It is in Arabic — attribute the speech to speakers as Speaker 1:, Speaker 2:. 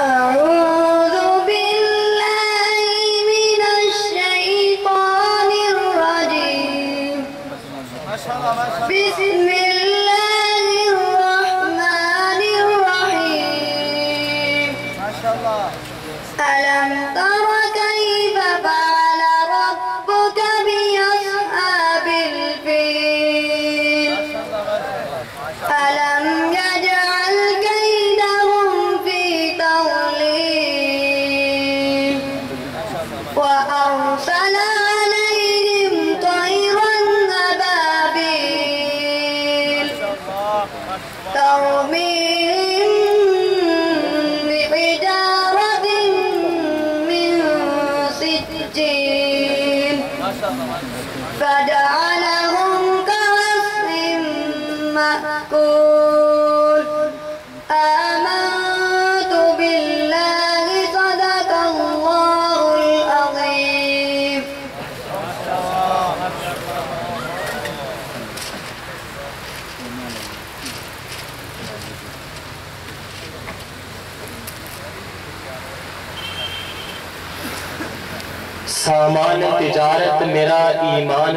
Speaker 1: أعوذ بالله من الشيطان الرجيم. بسم الله الرحمن الرحيم. ألم تر كيف فعل ربك بأصحاب الفيل؟ ألم يجعل كيدهم في تضليل وأرسل عليهم طيرا أبابيل ترميهم بحجارة من سجيل فجعلهم كعصف مأكول. آمنت بالله صدق الله العظيم.
Speaker 2: सामान तिजारत मेरा ईमान